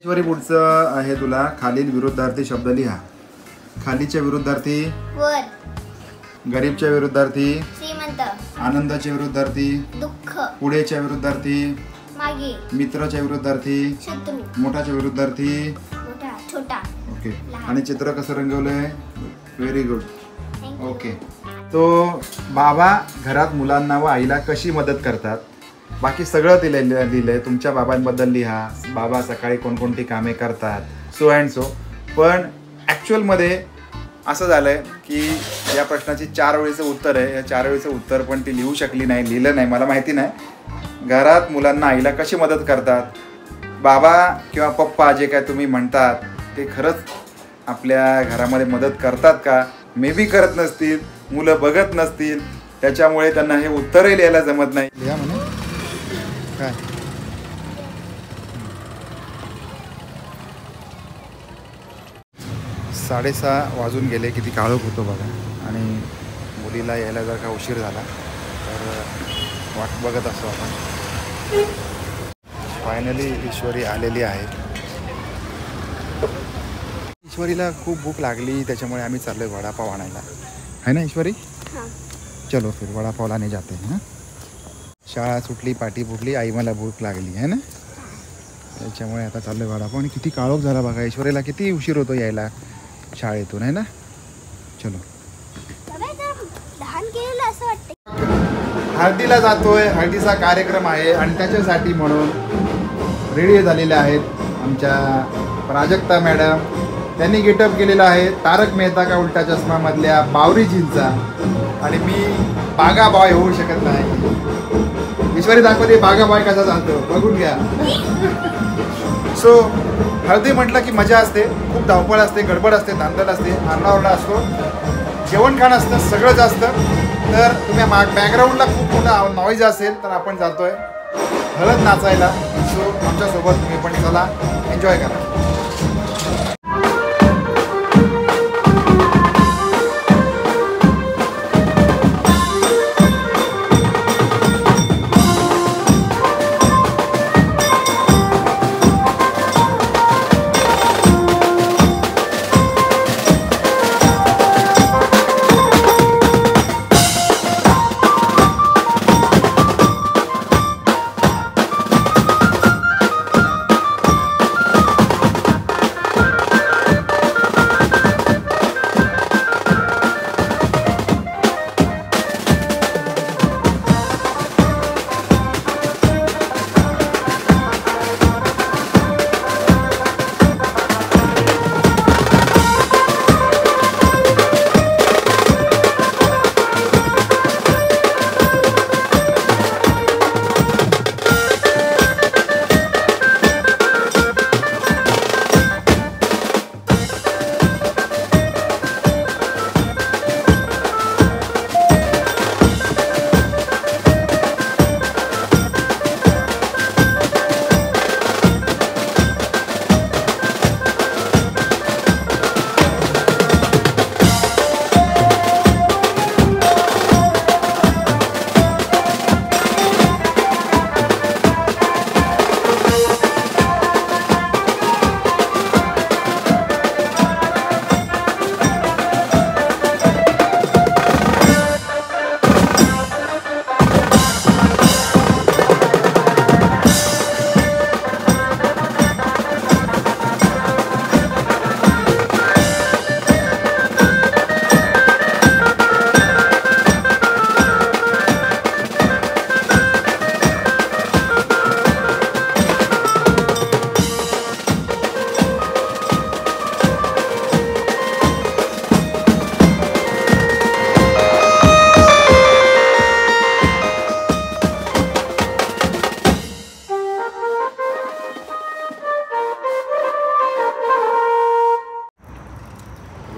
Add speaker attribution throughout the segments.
Speaker 1: ईश्वरी पुढचं आहे तुला खालील विरुद्धार्थी शब्द लिहा. खालीच्या विरुद्धार्थी
Speaker 2: वर,
Speaker 1: गरीबच्या विरुद्धार्थी
Speaker 2: श्रीमंत,
Speaker 1: आनंदाच्या विरुद्धार्थी
Speaker 2: दुःख,
Speaker 1: पुढेच्या विरुद्धार्थी
Speaker 2: मागे,
Speaker 1: मित्राच्या विरुद्धार्थी
Speaker 2: शत्रू,
Speaker 1: मोठाच्या विरुद्धार्थी
Speaker 2: मोठा, छोटा.
Speaker 1: ओके. आणि चित्र कसं रंगवलंय? Very good.
Speaker 2: Thank you.
Speaker 1: Okay. तो बाबा घरात मुलांना व आईला कशी मदत करतात बाकी सगळं लिहिलंय. तुमच्या बाबांबद्दल लिहा. बाबा सकाळी कोणकोणती कामे करतात, सो अँड सो. पण ॲक्च्युअलमध्ये असं झालंय की या प्रश्नाची 4 वेळेचं उत्तर आहे. या 4 वेळेचं उत्तर पण ती लिहू शकली नाही, लिहिलं नाही. मला माहिती नाही घरात मुलांना आईला कशी मदत करतात. बाबा किंवा पप्पा जे काय तुम्ही म्हणतात ते खरंच आपल्या घरामध्ये मदत करतात का? मे बी करत नसतील, मुलं बघत नसतील, त्याच्यामुळे त्यांना हे उत्तरही लिहायला जमत नाही. लिहा म्हणे काय 6:30 वाजून गेले. किती काळोख होतो बघा. आणि मुलीला यायला जर का उशीर झाला तर वाट बघत असतो आपण. फायनली ईश्वरी आलेली आहे. ईश्वरीला खूप भूक लागली, त्याच्यामुळे आम्ही चाललोय वडापाव आणायला. है ना ईश्वरी? चलो फिर वडापाव लाने जाते हैं. शाळा सुटली, पाठी फुटली, आई मला भूक लागली आहे ना, त्याच्यामुळे आता चाललोय वडापाव. आणि किती काळोख झाला बघा. ईश्वरीला किती उशीर होतो यायला शाळेतून, आहे ना. चलो हळदीला जातोय. हळदीचा कार्यक्रम आहे आणि त्याच्यासाठी म्हणून रेडी झालेले आहेत आमच्या प्राजक्ता मॅडम. त्यांनी गेटअप केलेला आहे तारक मेहता का उलटा चष्मा मधल्या बावरीजींचा. आणि मी बागा बॉय होऊ शकत नाही. ईश्वरी दाखवते बागा बॉय कसा चालतो, बघून घ्या. सो हळदी म्हटलं की मजा असते, खूप धावपळ असते, गडबड असते, धांदल असते, आरडाओरडा असतो, जेवण खाणं असतं, सगळंच असतं. तर तुम्ही बॅकग्राऊंडला खूप मोठा नॉईज असेल तर आपण जातोय हळद नाचायला. सो आमच्यासोबत तुम्ही पण चला, एन्जॉय करा.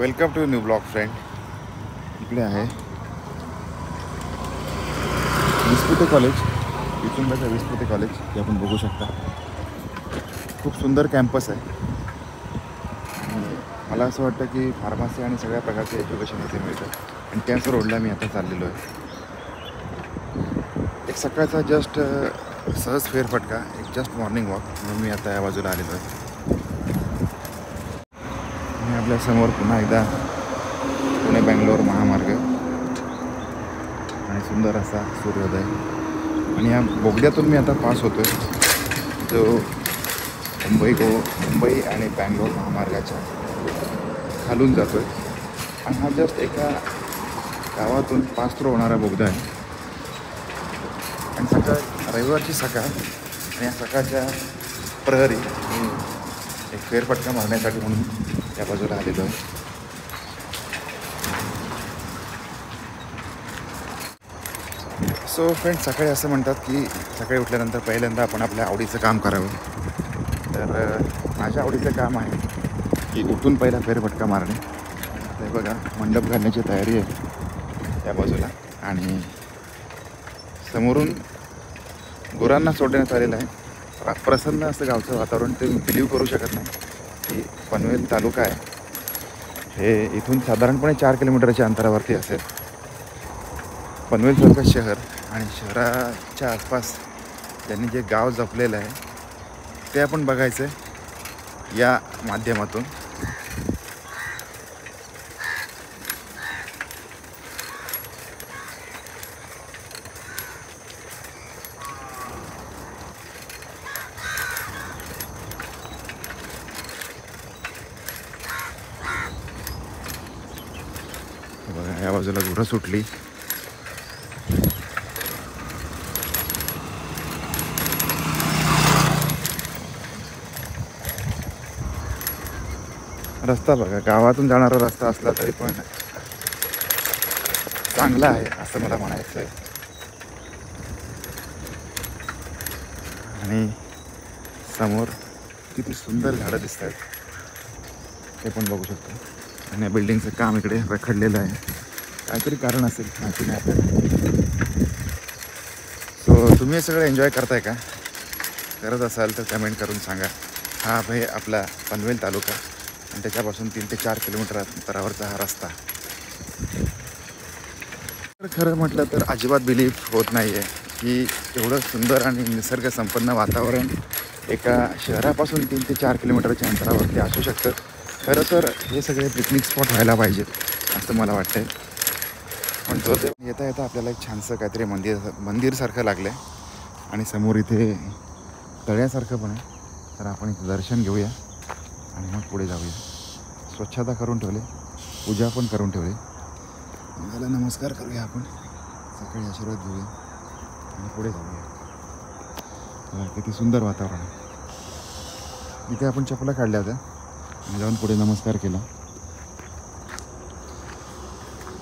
Speaker 1: Welcome to new blog friend. इकडे आहे विस्पुते कॉलेज, विचुंबाचं विस्पुते कॉलेज, हे आपण बघू शकता. खूप सुंदर कॅम्पस आहे. मला असं वाटतं की फार्मसी आणि सगळ्या प्रकारचे एज्युकेशन इथे मिळतं. आणि त्याच रोडला मी आता चाललेलो आहे. एक सकाळचा जस्ट सहज फेरफटका, एक जस्ट मॉर्निंग वॉक म्हणून मी आता या बाजूला आलेलो आहे. आपल्या समोर पुन्हा एकदा पुणे बेंगलोर महामार्ग आणि सुंदर असा सूर्योदय. आणि या बोगद्यातून मी आता पास होतोय जो मुंबई आणि बँगलोर महामार्गाच्या खालून जातोय. आणि हा जस्ट एका गावातून पास थ्रू होणारा बोगदा आहे. आणि रविवारची सकाळ आणि या सकाळच्या प्रहरी मी एक फेरफटका मारण्यासाठी म्हणून त्या बाजूला आलेलो आहे. सो फ्रेंड्स, सकाळी असं म्हणतात की सकाळी उठल्यानंतर पहिल्यांदा आपण आपल्या आवडीचं काम करावं. तर माझ्या आवडीचं काम आहे की उठून पहिला फेरफटका मारणे. ते बघा, मंडप घालण्याची तयारी आहे त्या बाजूला. आणि समोरून गुरांना सोडण्यात आलेलं आहे. प्रसन्न असं गावचं वातावरण. ते बिलीव करू शकत नाही की पनवेल तालुका आहे हे इथून साधारणपणे 4 किलोमीटरच्या अंतरावरती असेल. पनवेलसारखं शहर आणि शहराच्या आसपास त्यांनी जे गाव जपलेलं आहे ते आपण बघायचं आहे या माध्यमातून. बघा, या बाजूला गुरं सुटली. रस्ता बघा, गावातून जाणारा रस्ता असला तरी पण चांगला आहे असं मला म्हणायचं आहे. आणि समोर किती सुंदर झाडं दिसत आहेत ते पण बघू शकतो. आणि या बिल्डिंगचं काम इकडे रखडलेलं आहे. काहीतरी कारण असेल, माहिती नाही आपल्याला. सो तुम्ही हे सगळं एन्जॉय करताय का? करत असाल तर कमेंट करून सांगा. हा आहे आपला पनवेल तालुका आणि त्याच्यापासून 3 ते 4 किलोमीटर अंतरावरचा हा रस्ता. खरं म्हटलं तर अजिबात बिलीव्ह होत नाही आहे की एवढं सुंदर आणि निसर्ग संपन्न वातावरण एका शहरापासून 3 ते 4 किलोमीटरच्या अंतरावरती असू शकतं. खरं तर हे सगळे पिकनिक स्पॉट व्हायला पाहिजेत असं मला वाटतंय. पण तो ते येता येता आपल्याला एक छानसं काहीतरी मंदिरसारखं लागलं आहे. आणि समोर इथे तळ्यासारखं पण आहे. तर आपण इथं दर्शन घेऊया आणि मग पुढे जाऊया. स्वच्छता करून ठेवले, पूजा पण करून ठेवली. त्याला नमस्कार करूया आपण, सकाळी आशीर्वाद घेऊया आणि पुढे जाऊया. किती सुंदर वातावरण आहे. इथे आपण चपला काढल्या होत्या आणि जाऊन पुढे नमस्कार केला.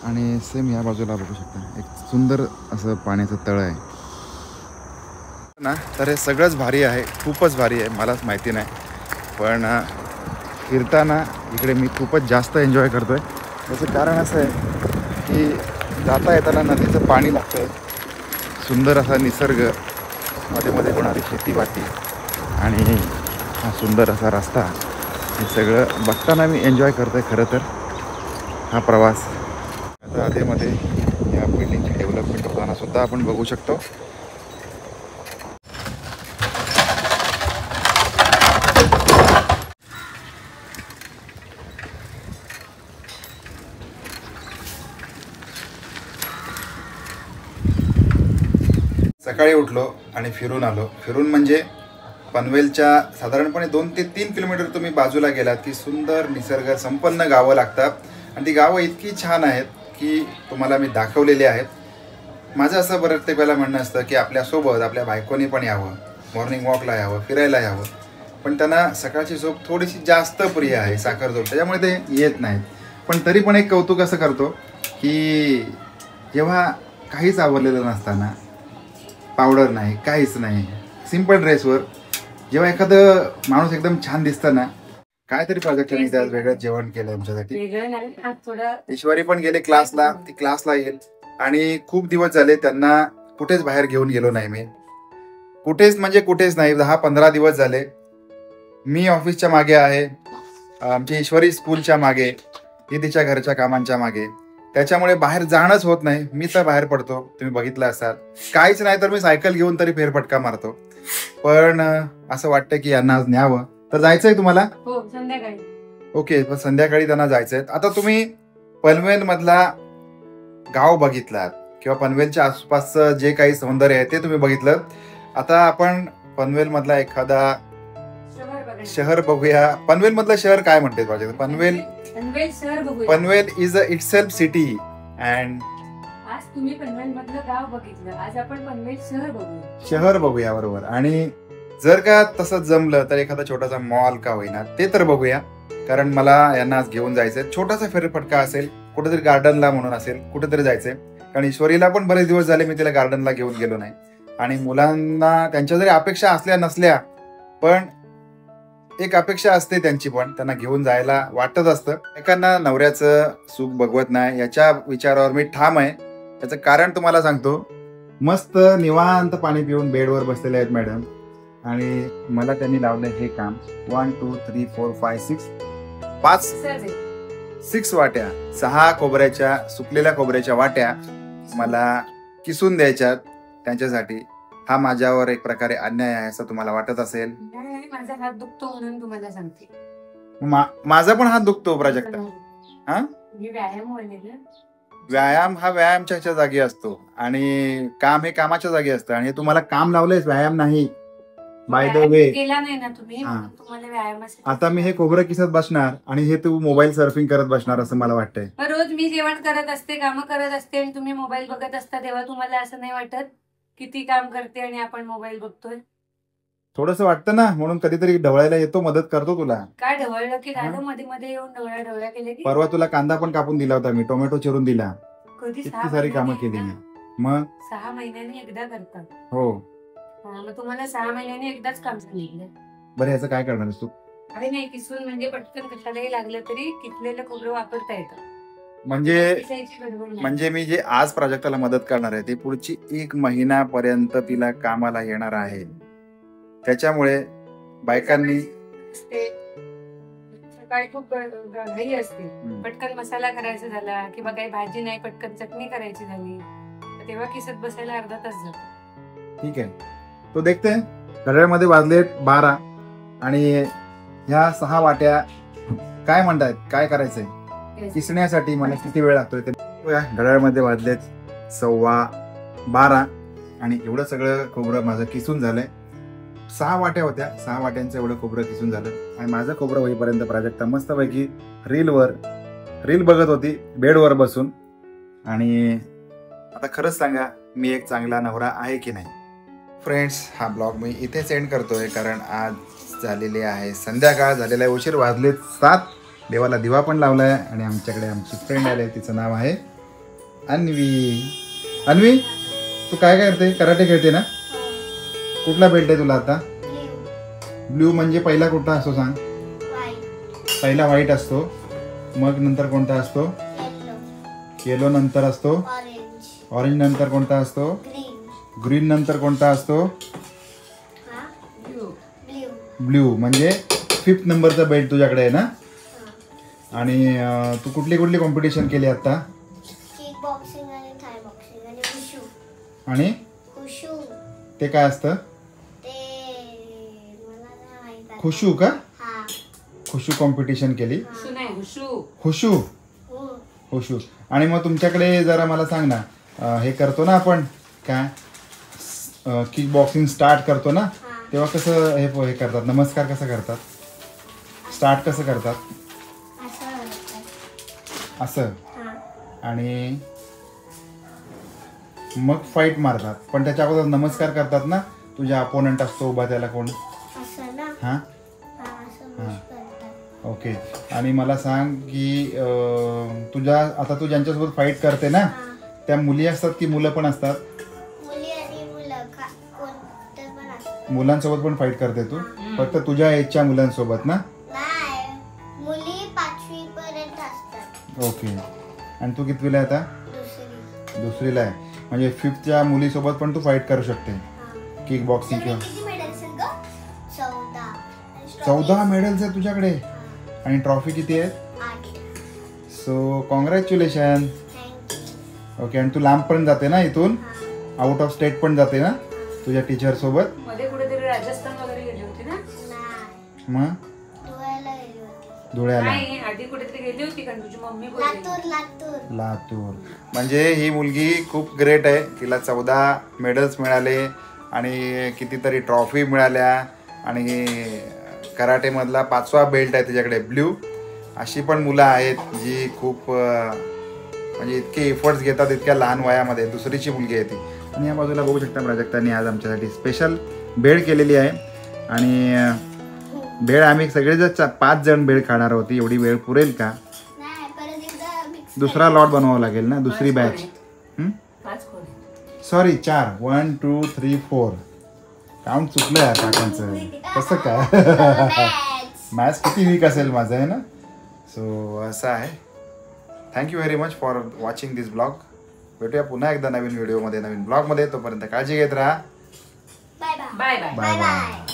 Speaker 1: आणि सेम या बाजूला बघू शकता एक सुंदर असं पाण्याचं तळं आहे ना. तर हे सगळंच भारी आहे, खूपच भारी आहे. मलाच माहिती नाही, पण फिरताना इकडे मी खूपच जास्त एन्जॉय करतो आहे. त्याचं कारण असं आहे की जाता येताना नदीचं पाणी लागतं, सुंदर असा निसर्ग, मध्ये मध्ये होणारी शेतीवाटी आणि हा सुंदर असा रस्ता, हे सगळं बघताना मी एन्जॉय करतो आहे खरं तर हा प्रवास. आता आधीमध्ये या बिल्डिंगची डेव्हलपमेंट होताना सुद्धा आपण बघू शकतो. सकाळी उठलो आणि फिरून आलो. फिरून म्हणजे पनवेलच्या साधारणपणे 2 ते 3 किलोमीटर तुम्ही बाजूला गेलात की सुंदर निसर्ग संपन्न गावं लागतात. आणि ती गावं इतकी छान आहेत की तुम्हाला मी दाखवलेली आहेत. माझं असं प्रत्येक वेळेला म्हणणं असतं की आपल्यासोबत आपल्या बायकोनी पण यावं, मॉर्निंग वॉकला यावं, फिरायला यावं. पण त्यांना सकाळची झोप थोडीशी जास्त प्रिय आहे, साखर झोप, त्याच्यामुळे ते येत नाहीत. पण तरी पण एक कौतुक असं करतो की जेव्हा काहीच आवरलेलं नसताना, पावडर नाही, काहीच नाही, सिम्पल ड्रेसवर जेव्हा एखादं माणूस एकदम छान दिसतं ना, काहीतरी प्राजक्ताने त्यात वेगळं जेवण केलं आमच्यासाठी. ईश्वरी पण गेले क्लासला, ती क्लासला येईल. आणि खूप दिवस झाले त्यांना कुठेच बाहेर घेऊन गेलो नाही मी, कुठेच म्हणजे कुठेच नाही. 10-15 दिवस झाले मी ऑफिसच्या मागे आहे, आमची ईश्वरी स्कूलच्या मागे, ती तिच्या घरच्या कामांच्या मागे. त्याच्यामुळे बाहेर जाणंच होत नाही. मी तर बाहेर पडतो, तुम्ही बघितलं असाल. काहीच नाही तर मी सायकल घेऊन तरी फेरफटका मारतो. पण असं वाटतं की यांना आज न्यावं. तर जायचंय तुम्हाला?
Speaker 3: हो, संध्याकाळी.
Speaker 1: ओके, पण संध्याकाळी त्यांना जायचंय. आता तुम्ही पनवेल मधला गाव बघितलात किंवा पनवेलच्या आसपासचं जे काही सौंदर्य आहे ते तुम्ही बघितलं. आता आपण पनवेल मधला एखादा शहर बघूया. पनवेल मधलं शहर काय म्हणते माझ्या? पनवेल
Speaker 3: शहर बघूया.
Speaker 1: Panvel is a itself city and
Speaker 3: आज तुम्ही पनवेल मधलं गाव बघितलं, आज आपण पनवेल शहर बघूया.
Speaker 1: शहर बघूया, बरोबर. आणि जर का तसं जमलं तर एखादा छोटासा मॉल का होईना ते तर बघूया, कारण मला यांना आज घेऊन जायचंय. छोटासा फेरफटका असेल, कुठेतरी गार्डनला म्हणून असेल, कुठेतरी जायचंय. कारण ईश्वरीला पण बरेच दिवस झाले मी तिला गार्डनला घेऊन गेलो नाही. आणि मुलांना त्यांच्या जरी अपेक्षा असल्या नसल्या पण एक अपेक्षा असते त्यांची पण, त्यांना घेऊन जायला वाटत असतं. एकांना नवऱ्याचं सुख बघवत नाही याच्या विचारावर मी ठाम आहे. त्याचं कारण तुम्हाला सांगतो. मस्त निवांत पाणी पिऊन बेडवर बसलेले आहेत मॅडम, आणि मला त्यांनी लावलंय हे काम. 1 2 3 4 5 6 6 वाट्या, 6 खोबऱ्याच्या, सुकलेल्या खोबऱ्याच्या वाट्या मला किसून द्यायच्यात त्यांच्यासाठी. हा माझ्यावर एक प्रकारे अन्याय आहे असं तुम्हाला वाटत असेल.
Speaker 3: माझा हात दुखतो म्हणून तुम्हाला सांगते.
Speaker 1: माझा पण हात दुखतो प्राजक्ता. हा,
Speaker 3: व्यायाम व्हायला.
Speaker 1: व्यायाम हा व्यायामच्या ह्याच्या जागी असतो आणि काम हे कामाच्या जागी असतं. आणि हे तुम्हाला काम लावलंय, व्यायाम नाही. बाय द वे
Speaker 3: केला नाही ना तुम्ही, तुम्हाला व्यायाम असेल.
Speaker 1: आता मी हे खोबरं किसत बसणार आणि हे तू मोबाईल सर्फिंग करत बसणार असं मला वाटतंय.
Speaker 3: रोज मी जेवण करत असते, कामं करत असते आणि तुम्ही मोबाईल बघत असता, तेव्हा तुम्हाला असं नाही वाटत किती काम करते आणि आपण मोबाईल बघतोय?
Speaker 1: थोडंसं वाटतं ना, म्हणून कधीतरी ढवळायला येतो, मदत करतो तुला.
Speaker 3: काय ढवळलं की झालं? मध्ये मध्ये येऊन ढवळ्या केले की?
Speaker 1: परवा तुला कांदा पण कापून दिला होता मी, टोमॅटो चिरून दिला.
Speaker 3: कधी?
Speaker 1: किती सारी कामं केली मी. मग
Speaker 3: 6 महिन्यांनी एकदा करतात.
Speaker 1: हो,
Speaker 3: मग तुम्हाला 6 महिन्यांनी एकदाच काम सांगितलं.
Speaker 1: बरं याचं काय करणार तू?
Speaker 3: अरे नाही, किसून म्हणजे पटकन कशालाही लागलं तरी किसलेलं खोबरं वापरता येतं.
Speaker 1: म्हणजे मी जे आज प्राजक्ताला मदत करणार आहे ते पुढची 1 महिन्यापर्यंत तिला कामाला येणार आहे. त्याच्यामुळे बायकांनी
Speaker 3: सकाळी खूप घाई असते, पटकन मसाला करायचा झाला किंवा काही भाजी नाही, पटकन चटणी करायची झाली, तेव्हा किसत बसायला अर्धा तास जातो.
Speaker 1: ठीक आहे, तो देखते. घड्याळमध्ये वाजले 12 आणि ह्या 6 वाट्या काय म्हणतायत, काय करायचंय किसण्यासाठी मला किती वेळ लागतोय ते. घड्याळमध्ये वाजलेत 12:15 आणि एवढं सगळं खोबरं माझं किसून झालंय. 6 वाट्या होत्या, 6 वाट्यांचं एवढं खोबरं किसून झालं. आणि माझं खोबरं होईपर्यंत प्राजक्ता मस्तपैकी रील बघत होती बेडवर बसून. आणि आता खरंच सांगा, मी एक चांगला नवरा आहे की नाही? फ्रेंड्स, हा ब्लॉग मी इथे सेंड करतोय कारण आज झालेली आहे संध्याकाळ, झालेला आहे उशीर, वाजलेत 7. देवाला दिवा पण लावलाय आणि आमच्याकडे आमची फ्रेंड आली, तिचं नाव आहे अन्वी. अन्वी, तू काय करते? कराटे खेळते ना? कुठला बेल्ट आहे तुला आता? ब्ल्यू म्हणजे पहिला कुठला असतो सांग? पहिला व्हाईट असतो, मग नंतर कोणता असतो? येलो नंतर असतो, ऑरेंज नंतर कोणता असतो? ग्रीन नंतर कोणता असतो? ब्ल्यू. म्हणजे 5th नंबरचा बेल्ट तुझ्याकडे आहे ना? आणि तू कुठली कॉम्पिटिशन केली आता?
Speaker 2: किकबॉक्सिंग आणि थाय बॉक्सिंग आणि वुशू.
Speaker 1: आणि
Speaker 2: वुशू
Speaker 1: ते काय असतं? खुशू का? खुशू कॉम्पिटिशन केली? खुशू. आणि मग तुमच्याकडे जरा मला सांग ना, हे करतो ना आपण काय किक बॉक्सिंग स्टार्ट करतो ना, तेव्हा कसं हे करतात? नमस्कार कसं करतात? स्टार्ट कसं करतात? असं. आणि मग फाईट मारतात, पण त्याच्या अगोदर नमस्कार करतात ना. तुझ्या अपोनंट असतो उभा, त्याला कोण? हां, ओके. आणि मला सांग की आता तू ज्यांच्यासोबत फाईट करते ना, त्या मुली असतात की मुलं पण असतात? मुलांसोबत पण फाईट करते तू? फक्त तुझ्या एजच्या मुलांसोबत ना?
Speaker 2: मुली 5वी पर्यंत असतात.
Speaker 1: ओके. आणि तू कितवीला आहे आता? दुसरीला आहे. म्हणजे 5thच्या मुलीसोबत पण तू फाईट करू शकते किक बॉक्सिंग किंवा? 14 मेडल्स आहेत तुझ्याकडे. आणि ट्रॉफी किती आहेत?
Speaker 2: 8.
Speaker 1: So congratulation. ओके. आणि तू लांब पण जाते ना इथून? आउट ऑफ स्टेट पण जाते ना तुझ्या टीचर सोबत?
Speaker 3: मध्ये कुठेतरी राजस्थान वगैरे गेली होती ना?
Speaker 1: मग धुळ्याला.
Speaker 3: नाही, आधी कुठेतरी गेली होती का तुझी मम्मी बोलली.
Speaker 1: लातूर. म्हणजे ही मुलगी खूप ग्रेट आहे. तिला 14 मेडल्स मिळाले आणि कितीतरी ट्रॉफी मिळाल्या आणि कराटेमधला 5वा बेल्ट आहे तिच्याकडे, ब्ल्यू. अशी पण मुलं आहेत जी खूप म्हणजे इतके एफर्ट्स घेतात इतक्या लहान वयामध्ये. दुसरीची मुलगी आहे ती. आणि या बाजूला बघू शकता प्राजक्तांनी आज आमच्यासाठी स्पेशल भेळ केलेली आहे. आणि भेळ आम्ही सगळेच 5 जण भेळ खाणार होती. एवढी वेळ पुरेल का? दुसरा लॉट बनवावा लागेल ना, दुसरी बॅच.
Speaker 3: 5 कोण
Speaker 1: सॉरी 4. 1 2 3 4 काउंट चुकलं यार काकांचं. कसं काय मॅथ्स किती वीक असेल माझं आहे ना. सो असं आहे. Thank you very much for watching this blog. भेटूया पुन्हा एकदा नवीन व्हिडिओमध्ये, नवीन ब्लॉगमध्ये. तोपर्यंत काळजी घेत राहा.
Speaker 2: Bye bye.
Speaker 3: Bye bye.
Speaker 1: Bye bye.